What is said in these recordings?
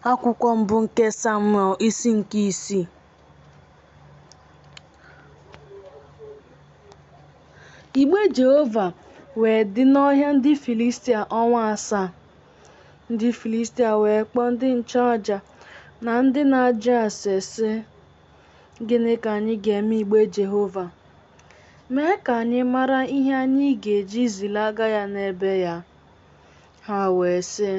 Akwụkwọ mbụ nke Samuel isi nke 6. Igbe Jehova wee dị n'ọhịa ndị Filistia ọnwa 7. Ndị Filistia wee kpọọ ndị nchụaja na ndị na-ajụ ase sị, "Gịnị ka anyị ga-eme igbe Jehova? Mee ka anyị mara ihe anyị ga-eji zilaga ya n'ebe ya." Ha wee sị,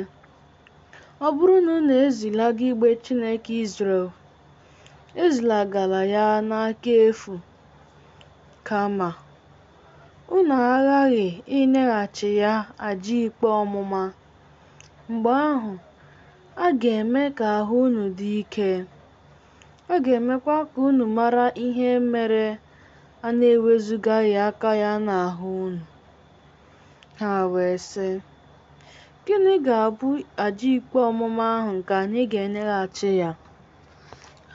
"Ọ bụrụ na unu ezilaga igbe Chineke Izrel, ezilagala ya n'aka efu. Kama, unu aghaghị inyeghachi ya aja ikpe ọmụma. Mgbe ahụ, a ga-eme ka ahụ unu dị ike. A ga-emekwa ka unu mara ihe mere a na-ewezugaghị aka ya n'ahụ unu." Ha wee sị, "Gịnị ga-abụ aja ikpe ọmụma ahụ nke anyị ga-enyeghachi ya?"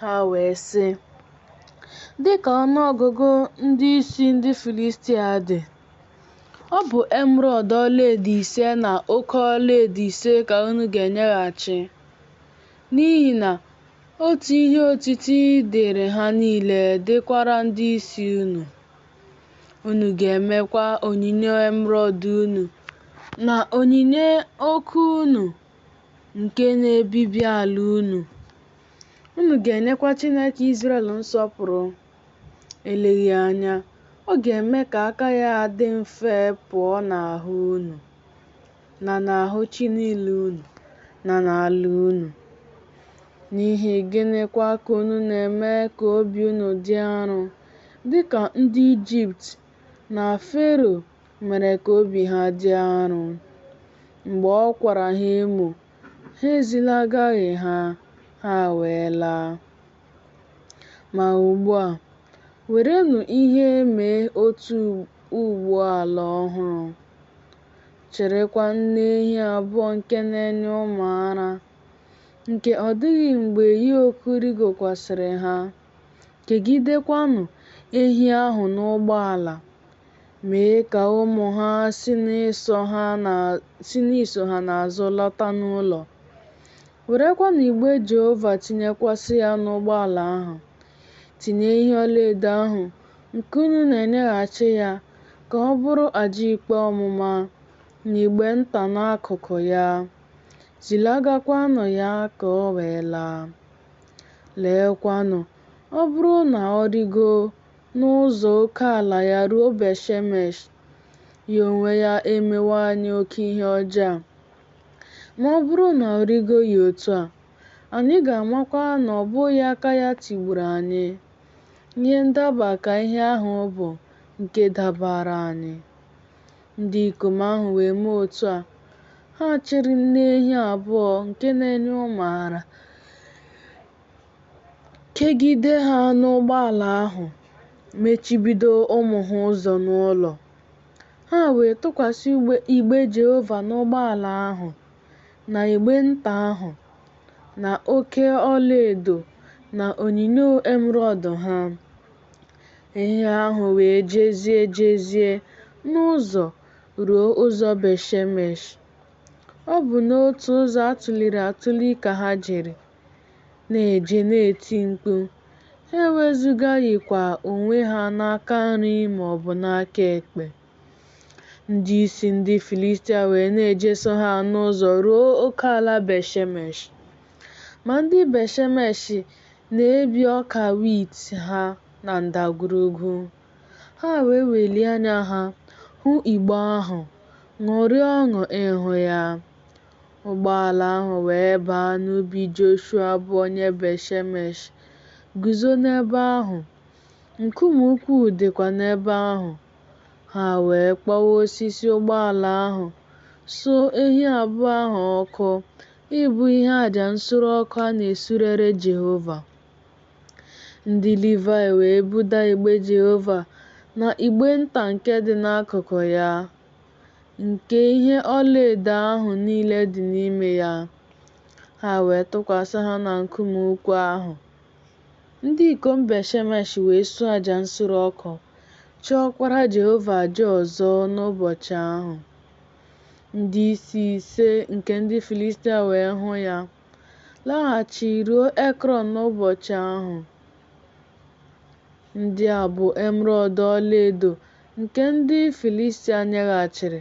Ha wee sị, "Dịka ọnụọgụgụ ndị isi ndị Filistia dị, ọ bụ emerọọdụ ọlaedo 5 na oke ọlaedo 5 ka unu ga-enyeghachi. N'ihi na otu ihe otiti dịrị ha niile dịkwara ndị isi unu. Unu ga-emekwa onyinye emerọọdụ unu na onyinye ọkụ unu nke na-ebibi ala unu. Unu ga-enyekwa Chineke Izrel nsọpụrụ. Eleghị anya, ọ ga-eme ka aka ya dị mfe pụọ n'ahụ unu, na n'ahụ chi niile unu, na n'ala unu. N'ihi gịnịkwa ka unu na-eme ka obi unu dị arọ, dịka ndị Ijipt na Fero mere ka obi ha dị arọ? Mgbe ọ kwara ha emo, ha ezilagaghị ha, ha wee laa. Ma ugbu a, werenụ ihe mee otu ụgbọ ala ọhụrụ. Cherekwa nne ehi 2 nke na-enye ụmụ ara, nke ọ dịghị mgbe yoku rigokwasịrị ha. Kegidekwanụ ehi ahụ n'ụgbọala. Mee ka ụmụ ha si n'iso ha n'azụ lọta n'ụlọ. Werekwanụ igbe Jehova tinyekwasị ya n'ụgbọala ahụ. Tinye ihe ọlaedo ahụ nke unu na-enyeghachi ya ka ọ bụrụ aja ikpe ọmụma n'igbe nta n'akụkụ ya. Zilagakwanụ ya ka o wee laa. Leekwanụ, ọ bụrụ na ọ rigo n'ụzọ oke ala ya ruo Bet-Shemesh, ya onwe ya emewo anyị oke ihe ọjọọ a. Ma ọ bụrụ na ọ rigoghị otu a, anyị ga-amakwa na ọ bụghị aka ya tigburu anyị. Ihe ndaba ka ihe ahụ bụ nke dabara anyị." Ndị ikom ahụ wee mee otu a. Ha chịrị nne ehi 2 nke na-enye ụmụ ara, kegide ha n'ụgbọala ahụ, mechibido ụmụ ha ụzọ n'ụlọ. Ha wee tụkwasị igbe Jehova n'ụgbọala ahụ, na igbe nta ahụ, na oke ọlaedo, na onyinye emerọọdụ ha. Ehi ahụ wee jezie n'ụzọ ruo ụzọ Bet-Shemesh. Ọ bụ n'otu ụzọ atụliri atụli ka ha jere, na-eje na-eti mkpu. Ha ewezugaghịkwa onwe ha n'aka nri maọbụ n'aka ekpe. Ndị isi ndị Filistia wee na-ejeso ha n'ụzọ ruo oke ala Bet-Shemesh. Ma ndị Bet-Shemesh na-ebi ọka wit ha na ndagwurugwu. Ha wee welie anya ha hụ igbe ahụ, ṅụrịa ọṅụ ịhụ ya. Ụgbọala ahụ wee baa n'ubi Joshua bụ onye Bet-Shemesh, guzo n'ebe ahụ. Nkume ukwu dịkwa n'ebe ahụ. Ha wee kpọwa osisi ụgbọala ahụ, suo ehi 2 ahụ ọkụ ịbụ ihe àjà nsure ọkụ a na-esurere Jehova. Ndị Livayị wee buda igbe Jehova na igbe nta nke dị n'akụkụ ya, nke ihe ọlaedo ahụ niile dị n'ime ya. Ha wee tụkwasị ha na nkume ukwu ahụ. Ndị ikom Bet-Shemesh wee suo àjà nsure ọkụ, chụọkwara Jehova aja ọzọ n'ụbọchị ahụ. Ndị isi 5 nke ndị Filistia wee hụ ya, laghachi ruo Ekron n'ụbọchị ahụ. Ndị a bụ emerọọdụ ọlaedo nke ndị Filistia nyeghachiri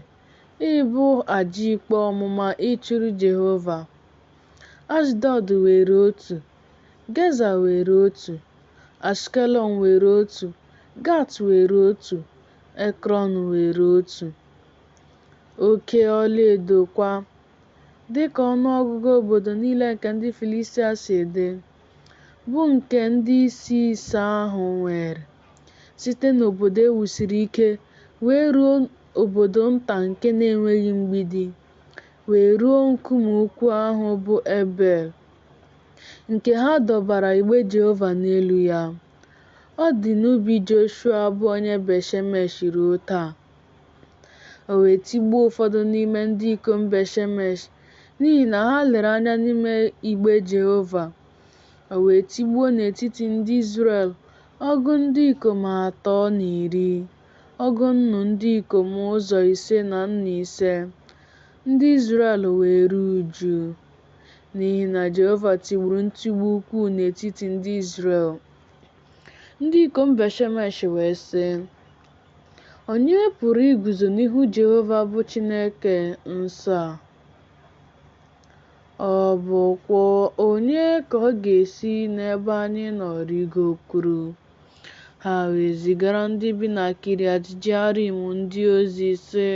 ịbụ àjà ikpe ọmụma ịchụrụ Jehova. Ashdọd were otu, Geza were otu, Ashkelọn were otu, Gat were otu, Ekron were otu. Oke ọlaedo kwa, dịka ọnụọgụgụ obodo niile nke ndị Filistia si dị, bụ nke ndị isi ise ahụ nwere, site n'obodo e wusiri ike wee ruo obodo nta nke na-enweghị mgbidi, wee ruo nkume ukwu ahụ bụ Ebel, nke ha dọbara igbe Jehova n'elu ya. Ọ dị n'ubi Joshua bụ onye Bet-Shemesh ruo taa. O wee tigbuo ụfọdụ n'ime ndị ikom Bet-Shemesh n'ihi na ha lere anya n'ime igbe Jehova. O wee tigbuo n'etiti ndị Izrel ọgụ ndị ikom 310, ọgụ nnu ndị ikom 550. Ndị Izrel wee ruo uju, n'ihi na Jehova tigburu ntigbu ukwuu n'etiti ndị Izrel. Ndị ikom Bet-Shemesh wee sị, "Onye pụrụ iguzo n'ihu Jehova bụ Chineke nsọ a? Ọ bụkwa onye ka ọ ga-esi n'ebe anyị nọ rigokwuru?" Ha wee zigara ndị bi na Kiriat Jearim ndị ozi sị,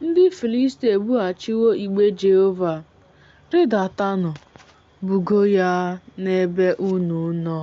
"Ndị Filistia ebughachiwo igbe Jehova, rịdatanụ, bugo ya n'ebe unu nọ."